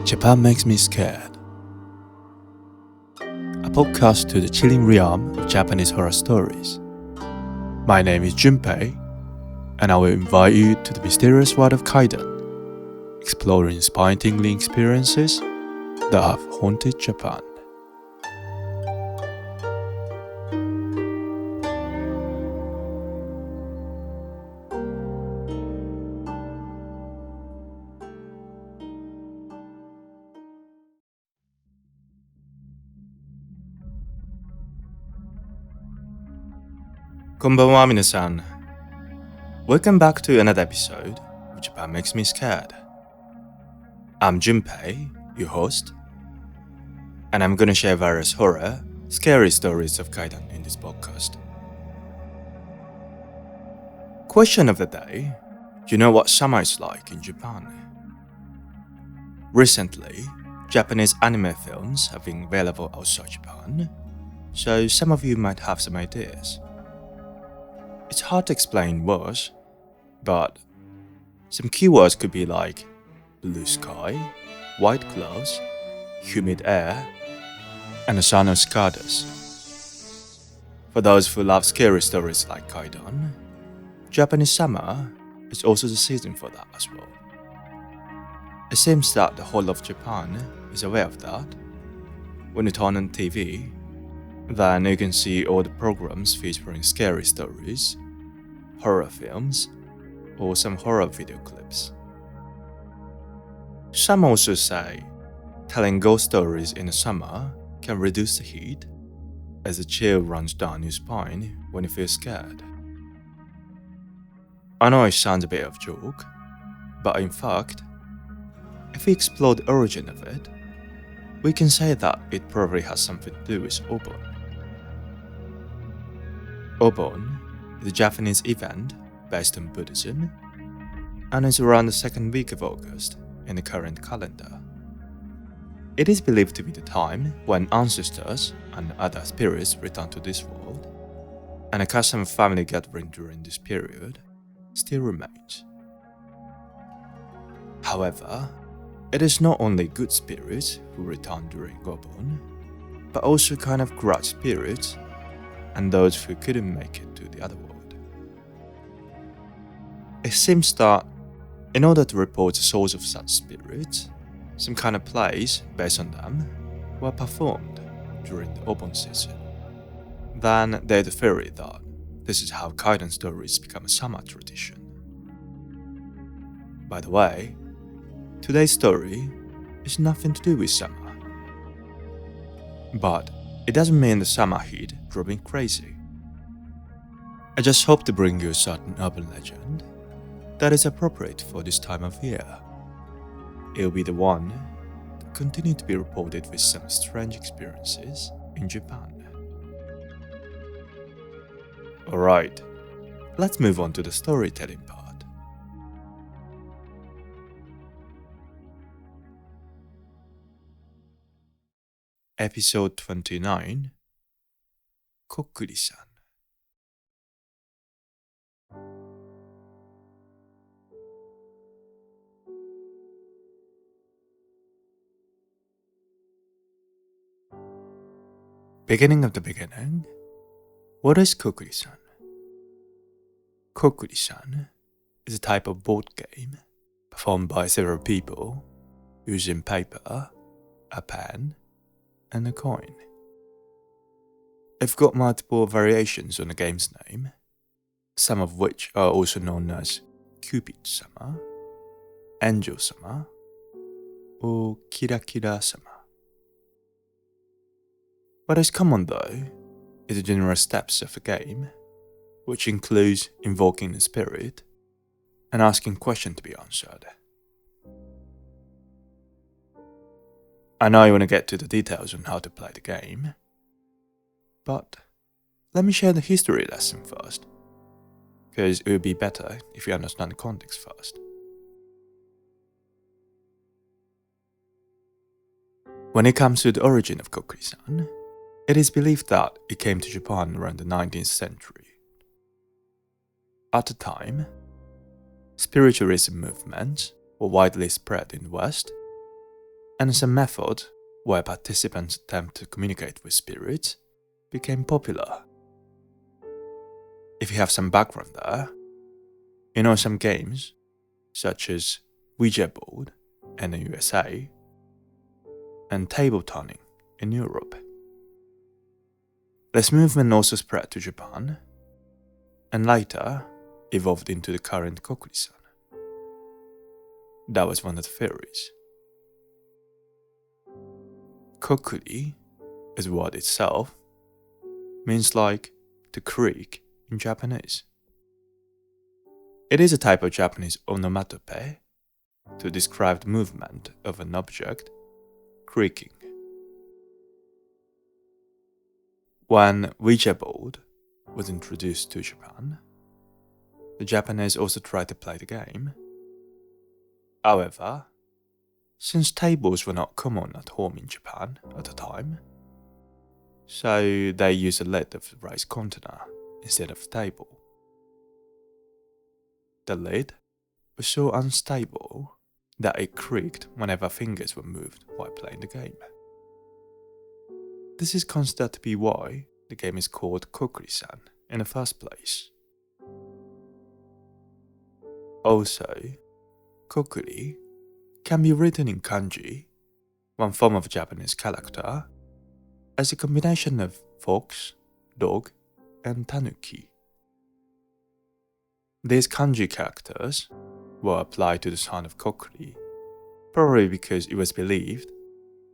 Japan Makes Me Scared, a podcast to the chilling realm of Japanese horror stories. My name is Junpei, and I will invite you to the mysterious world of Kaidan, exploring spine-tingling experiences that have haunted Japan. Konbanwa minasan. Welcome back to another episode of Japan Makes Me Scared. I'm Junpei, your host, and I'm gonna share various horror, scary stories of Kaidan in this podcast. Question of the day: do you know what summer is like in Japan? Recently, Japanese anime films have been available outside Japan, so some of you might have some ideas. It's hard to explain words, but some keywords could be like blue sky, white clouds, humid air, and a sun of cicadas. For those who love scary stories like Kaidan, Japanese summer is also the season for that as well. It seems that the whole of Japan is aware of that. When you turn on TV, then you can see all the programs featuring scary stories, horror films, or some horror video clips. Some also say telling ghost stories in the summer can reduce the heat, as a chill runs down your spine when you feel scared. I know it sounds a bit of a joke, but in fact, if we explore the origin of it, we can say that it probably has something to do with Obon. Obon is a Japanese event based on Buddhism, and is around the second week of August in the current calendar. It is believed to be the time when ancestors and other spirits return to this world, and a custom of family gathering during this period still remains. However, it is not only good spirits who return during Obon, but also kind of grudge spirits and those who couldn't make it to the other world. It seems that in order to report the souls of such spirits, some kind of plays based on them were performed during the Obon season. Then there's the theory that this is how Kaidan stories become a summer tradition. By the way, today's story is nothing to do with summer. But it doesn't mean the summer heat drove me crazy. I just hope to bring you a certain urban legend that is appropriate for this time of year. It'll be the one that continue to be reported with some strange experiences in Japan. Alright, let's move on to the storytelling part. Episode 29, Kokkuri-san. Beginning of the beginning, what is Kokkuri-san? Kokkuri-san is a type of board game performed by several people using paper, a pen, and a coin. I've got multiple variations on the game's name, some of which are also known as Cupid-sama, Angel-sama, or Kira-Kira-sama. What is common though is the general steps of the game, which includes invoking the spirit and asking questions to be answered. I know you want to get to the details on how to play the game, but let me share the history lesson first, because it would be better if you understand the context first. When it comes to the origin of Kokkuri-san, it is believed that it came to Japan around the 19th century. At the time, spiritualism movements were widely spread in the West, and some method where participants attempt to communicate with spirits became popular. If you have some background there, you know some games, such as Ouija board in the USA and table turning in Europe. This movement also spread to Japan and later evolved into the current Kokkuri-san. That was one of the theories. Kokkuri, as word itself, means like to creak in Japanese. It is a type of Japanese onomatopoeia to describe the movement of an object creaking. When Ouija board was introduced to Japan, the Japanese also tried to play the game. However, since tables were not common at home in Japan at the time, so they used a lid of the rice container instead of the table. The lid was so unstable that it creaked whenever fingers were moved while playing the game. This is considered to be why the game is called Kokkuri-san in the first place. Also, Kokkuri can be written in kanji, one form of Japanese character, as a combination of fox, dog, and tanuki. These kanji characters were applied to the son of Kokkuri, probably because it was believed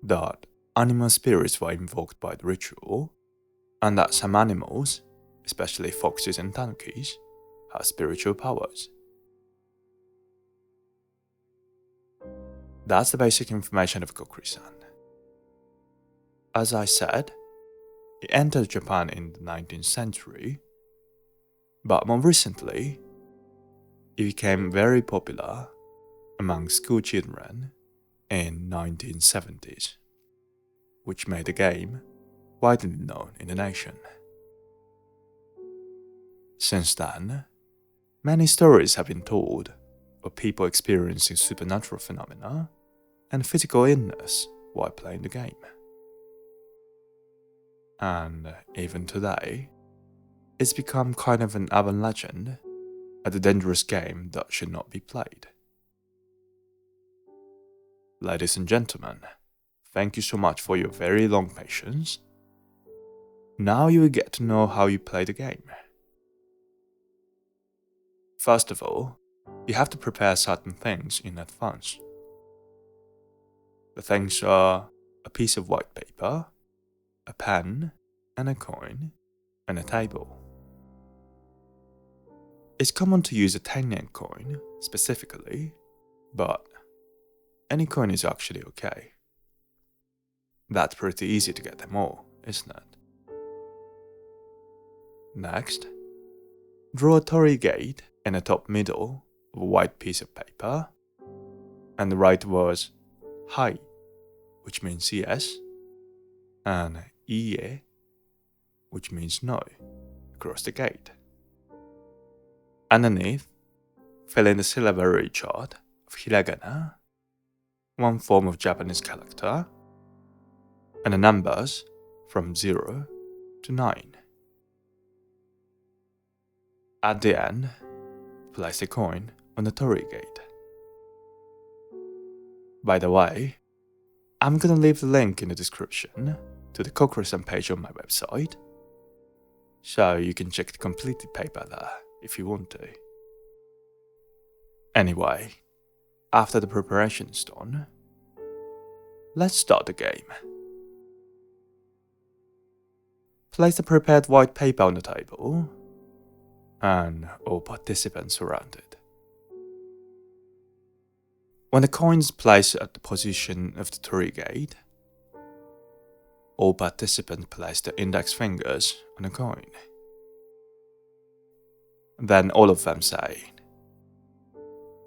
that animal spirits were invoked by the ritual, and that some animals, especially foxes and tanukis, have spiritual powers. That's the basic information of Kokkuri-san. As I said, it entered Japan in the 19th century, but more recently, it became very popular among school children in 1970s, which made the game widely known in the nation. Since then, many stories have been told of people experiencing supernatural phenomena and physical illness while playing the game. And even today, it's become kind of an urban legend as a dangerous game that should not be played. Ladies and gentlemen, thank you so much for your very long patience. Now you will get to know how you play the game. First of all, you have to prepare certain things in advance. The things are a piece of white paper, a pen, and a coin, and a table. It's common to use a 10-yen coin specifically, but any coin is actually okay. That's pretty easy to get them all, isn't it? Next, draw a torii gate in the top middle of a white piece of paper, and the right was hai, which means yes, and iie, which means no, across the gate. Underneath, fill in the syllabary chart of hiragana, one form of Japanese character, and the numbers from 0 to 9. At the end, place the coin on the torii gate. By the way, I'm gonna leave the link in the description to the Kokkuri-san page on my website, so you can check the completed paper there if you want to. Anyway, after the preparation is done, let's start the game. Place the prepared white paper on the table, and all participants around it. When the coin is placed at the position of the torii gate, all participants place their index fingers on the coin. Then all of them say,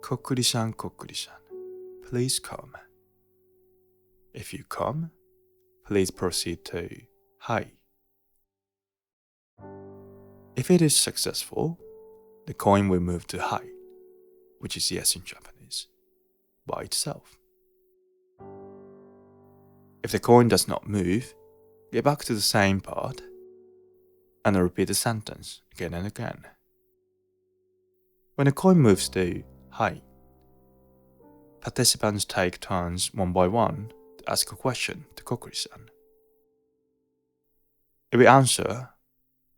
Kokkuri-san, Kokkuri-san, please come. If you come, please proceed to hai. If it is successful, the coin will move to hai, which is yes in Japanese, by itself. If the coin does not move, get back to the same part and repeat the sentence again and again. When a coin moves to Hai, participants take turns one by one to ask a question to Kokkuri-san. If we answer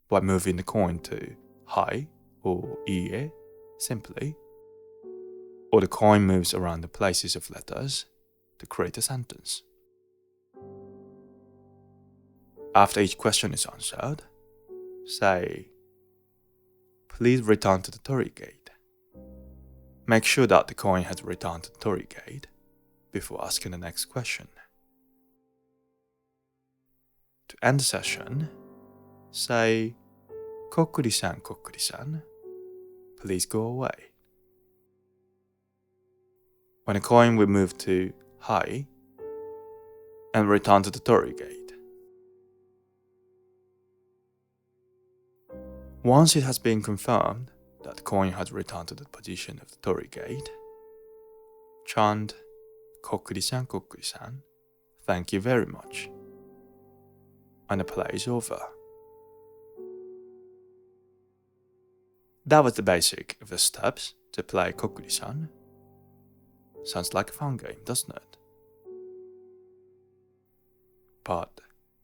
by moving the coin to Hai or Ie simply, or the coin moves around the places of letters to create a sentence. After each question is answered, say, "Please return to the torii gate." Make sure that the coin has returned to the torii gate before asking the next question. To end the session, say, "Kokkuri-san, Kokkuri-san, please go away." When a coin will move to Hai and return to the torii gate. Once it has been confirmed that the coin has returned to the position of the torii gate, chant, "Kokkuri-san, Kokkuri-san, thank you very much," and the play is over. That was the basic of the steps to play Kokkuri-san. Sounds like a fun game, doesn't it? But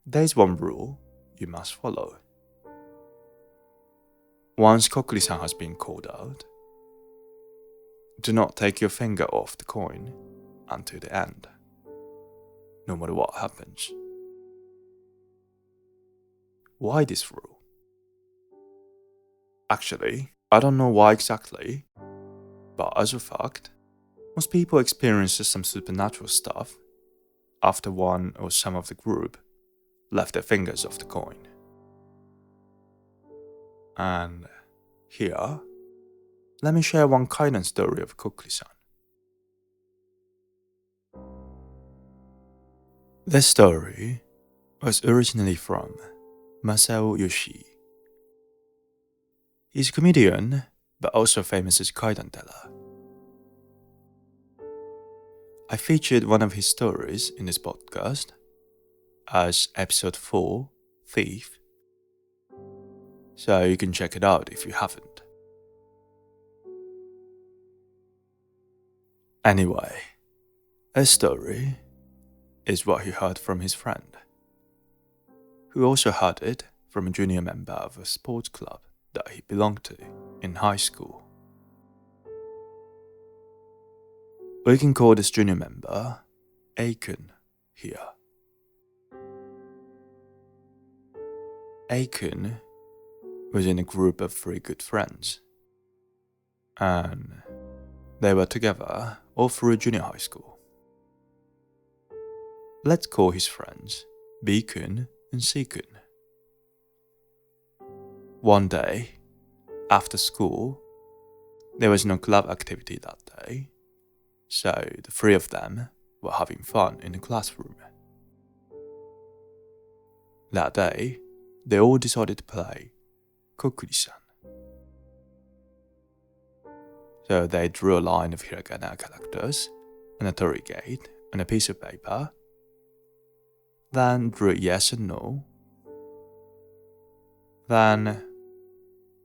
there's one rule you must follow. Once Kokkuri-san has been called out, do not take your finger off the coin until the end, no matter what happens. Why this rule? Actually, I don't know why exactly, but as a fact, most people experience some supernatural stuff after one or some of the group left their fingers off the coin. And here, let me share one kind story of Kokkuri-san. This story was originally from Masao Yoshii. He's a comedian, but also famous as a kaidan teller. I featured one of his stories in this podcast as episode 4, Thief, so you can check it out if you haven't. Anyway, his story is what he heard from his friend, who also heard it from a junior member of a sports club that he belonged to in high school. We can call this junior member Aikun here. Aikun was in a group of 3 good friends, and they were together all through junior high school. Let's call his friends B-kun and C-kun. One day, after school, there was no club activity that day, so the 3 of them were having fun in the classroom. That day, they all decided to play Kokkuri-san. So they drew a line of hiragana characters on a torii gate on a piece of paper, then drew yes and no, then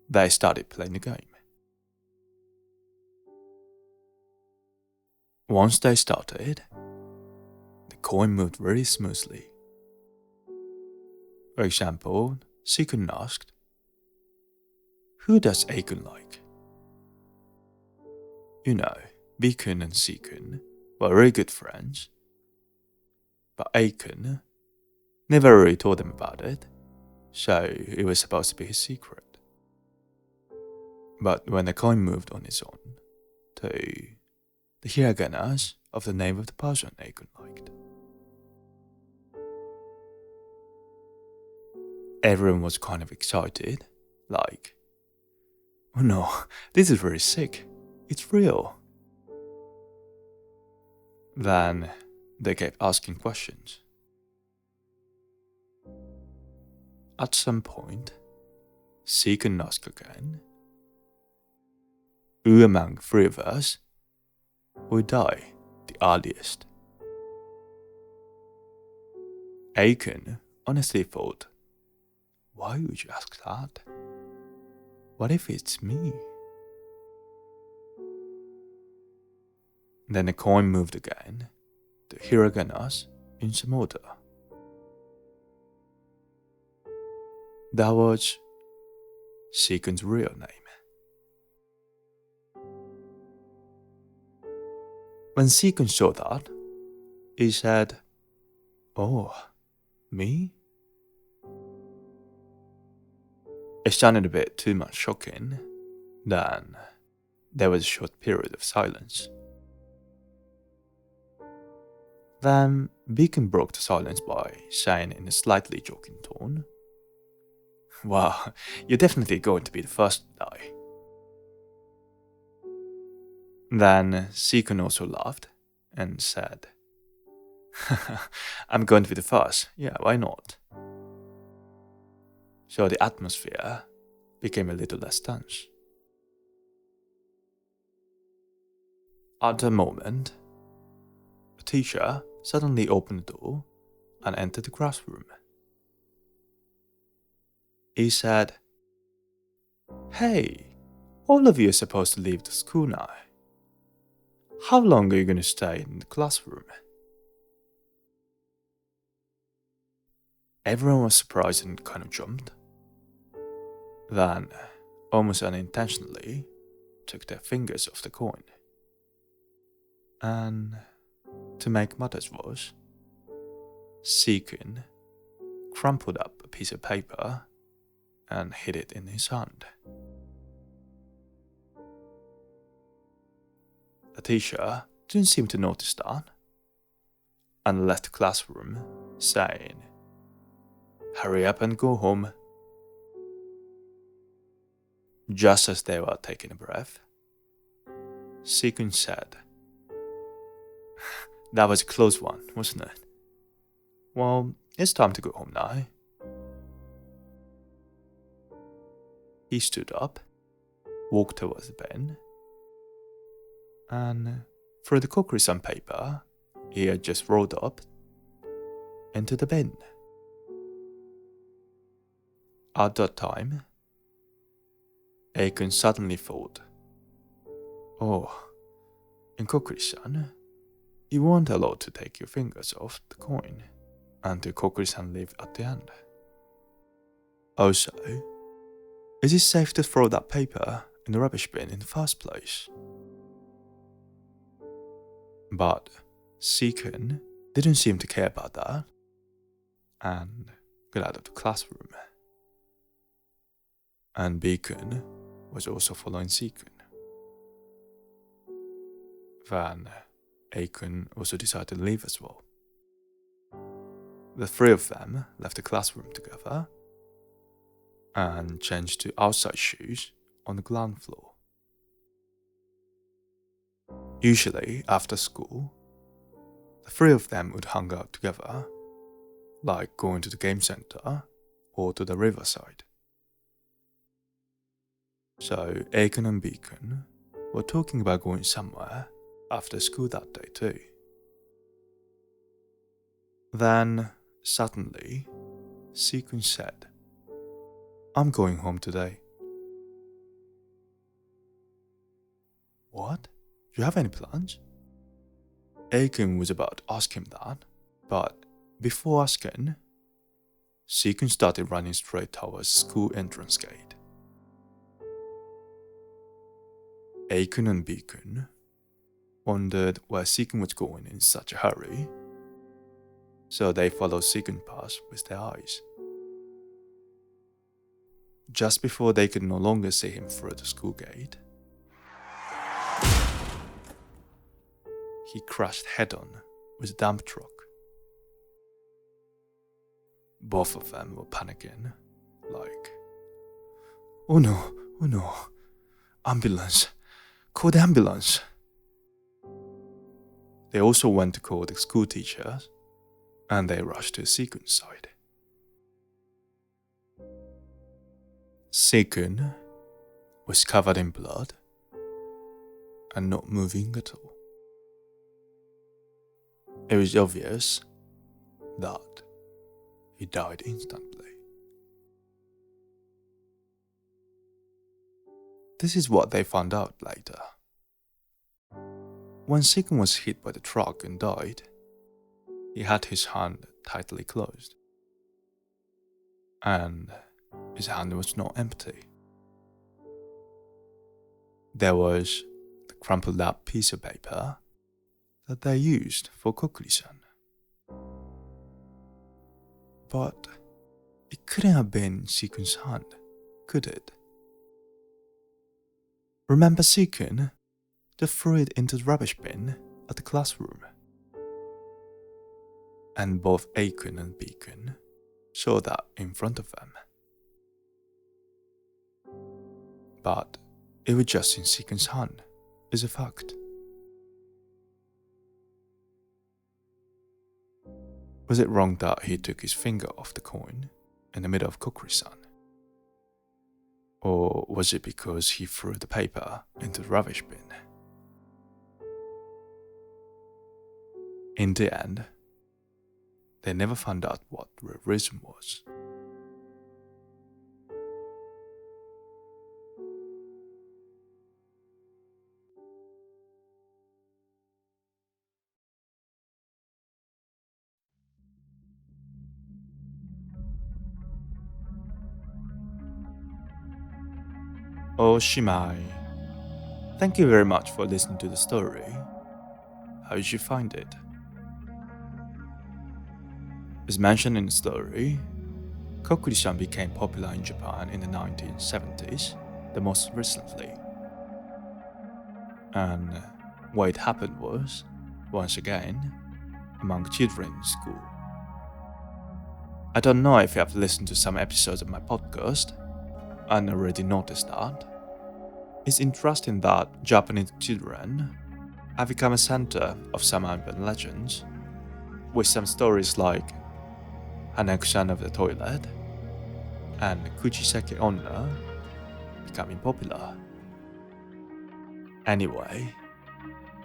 they started playing the game. Once they started, the coin moved very smoothly. For example, C-kun asked, "Who does A-kun like?" You know, B-kun and C-kun were very good friends, but A-kun never really told them about it, so it was supposed to be his secret. But when the coin moved on its own to the hiraganas of the name of the person A-kun liked, everyone was kind of excited, like, "Oh no, this is very sick, it's real." Then they kept asking questions. At some point, C-kun asked again, "Who among 3 of us will die the earliest?" Aiken honestly thought, why would you ask that? What if it's me? Then the coin moved again to hiraganas in some order. That was Seikun's real name. When Seikun saw that, he said, "Oh, me?" It sounded a bit too much shocking. Then there was a short period of silence. Then Beacon broke the silence by saying in a slightly joking tone, "Well, you're definitely going to be the first to die." Then Seikun also laughed and said, "I'm going to be the first. Yeah, why not?" So the atmosphere became a little less tense. At the moment, a teacher suddenly opened the door and entered the classroom. He said, "Hey, all of you are supposed to leave the school now. How long are you going to stay in the classroom?" Everyone was surprised and kind of jumped. Then, almost unintentionally, took their fingers off the coin. And, to make matters worse, Seikun crumpled up a piece of paper and hid it in his hand. The teacher didn't seem to notice that and left the classroom, saying, "Hurry up and go home." Just as they were taking a breath, Seikun said, "That was a close one, wasn't it? Well, it's time to go home now." He stood up, walked towards the bin, and threw the Kokkuri-san paper he had just rolled up into the bin. At that time, Aikun suddenly thought, "Oh, in Kokkuri-san, you weren't allowed to take your fingers off the coin until Kokkuri-san lived at the end. Also, is it safe to throw that paper in the rubbish bin in the first place?" But Seikun didn't seem to care about that and got out of the classroom. And Beacon was also following Seikun. Then Aikun also decided to leave as well. The three of them left the classroom together and changed to outside shoes on the ground floor. Usually, after school, the three of them would hang out together, like going to the game center or to the riverside. So Aikun and Beacon were talking about going somewhere after school that day too. Then, suddenly, Seikun said, "I'm going home today." "What? Do you have any plans?" Aikun was about to ask him that, but before asking, Seikun started running straight towards the school entrance gate. Aikun and Beacon wondered where Seikun was going in such a hurry, so they followed Seikun past with their eyes. Just before they could no longer see him through the school gate, he crashed head-on with a dump truck. Both of them were panicking, like, oh no, ambulance, call the ambulance." They also went to call the school teachers, and they rushed to Seikun's side. Seikun was covered in blood and not moving at all. It was obvious that he died instantly. This is what they found out later. When Seikun was hit by the truck and died, he had his hand tightly closed. And his hand was not empty. There was the crumpled up piece of paper that they used for Kokkuri-san. But it couldn't have been Seikun's hand, could it? Remember Seikun? They threw it into the rubbish bin at the classroom. And both A-kun and B-kun saw that in front of them. But it was just in Seikun's hand, is a fact. Was it wrong that he took his finger off the coin in the middle of Kokkuri-san? Or was it because he threw the paper into the rubbish bin? In the end, they never found out what the real reason was. Oshimai. Thank you very much for listening to the story. How did you find it? As mentioned in the story, Kokkuri-san became popular in Japan in the 1970s, the most recently. And what it happened was, once again, among children in school. I don't know if you have listened to some episodes of my podcast and already noticed that. It's interesting that Japanese children have become a center of some urban legends, with some stories like Hanaku-san of the toilet and Kuchisake Onna becoming popular. Anyway,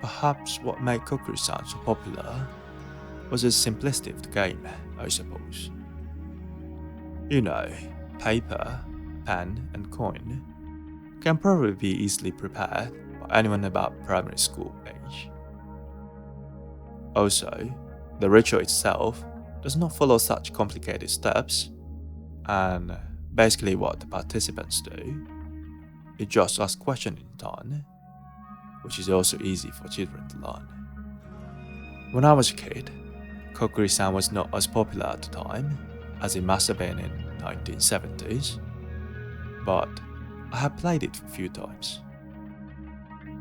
perhaps what made Kokkuri-san so popular was its simplicity of the game, I suppose. You know, paper, pen and coin can probably be easily prepared by anyone about primary school age. Also, the ritual itself does not follow such complicated steps, and basically what the participants do is just ask questions in turn, which is also easy for children to learn. When I was a kid, Kokkuri-san was not as popular at the time as it must have been in 1970s, but I have played it a few times.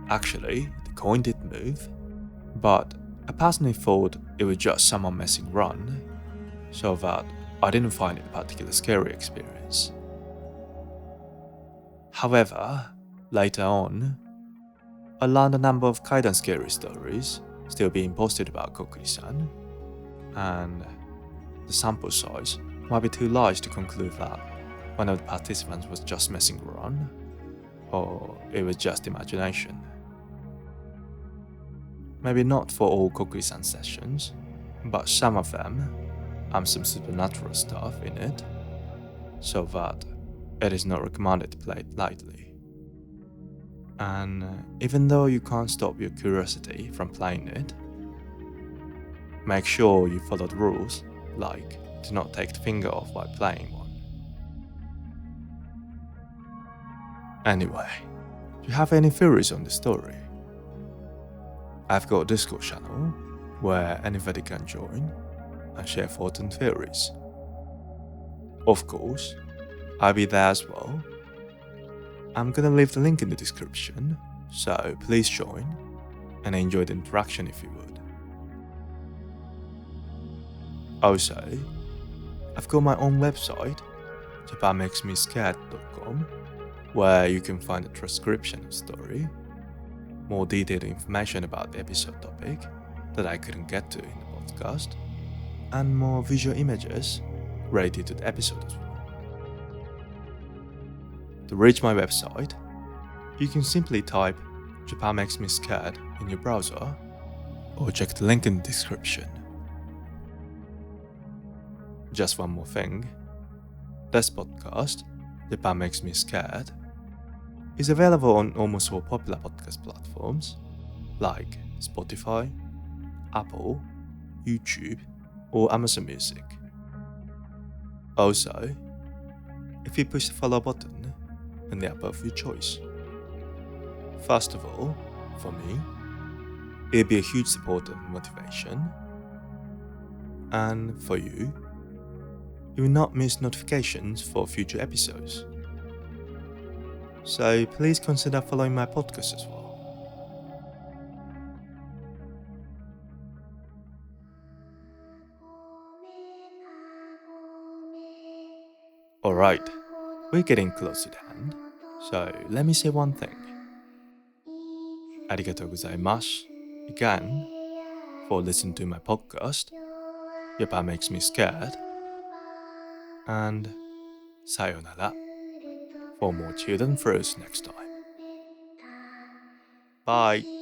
Actually, the coin did move, but I personally thought it was just someone messing around, so that I didn't find it a particularly scary experience. However, later on, I learned a number of kind of scary stories still being posted about Kokkuri-san, and the sample size might be too large to conclude that one of the participants was just messing around, or it was just imagination. Maybe not for all Kokkuri-san sessions, but some of them have some supernatural stuff in it, so that it is not recommended to play it lightly. And even though you can't stop your curiosity from playing it, make sure you follow the rules, like do not take the finger off while playing one. Anyway, do you have any theories on the story? I've got a Discord channel where anybody can join and share thoughts and theories. Of course, I'll be there as well. I'm gonna leave the link in the description, so please join and enjoy the interaction if you would. Also, I've got my own website, japanmakesmescared.com, where you can find a transcription of the story, more detailed information about the episode topic that I couldn't get to in the podcast, and more visual images related to the episode as well. To reach my website, you can simply type Japan Makes Me Scared in your browser, or check the link in the description. Just one more thing. This podcast, Japan Makes Me Scared, is available on almost all popular podcast platforms like Spotify, Apple, YouTube, or Amazon Music. Also, if you push the follow button, then they are both your choice. First of all, for me, it'll be a huge support and motivation. And for you, you will not miss notifications for future episodes. So please consider following my podcast as well. Alright, we're getting close to the end, so let me say one thing. Arigatou gozaimasu again for listening to my podcast, Japan Makes Me Scared, and sayonara for more children first next time. Bye!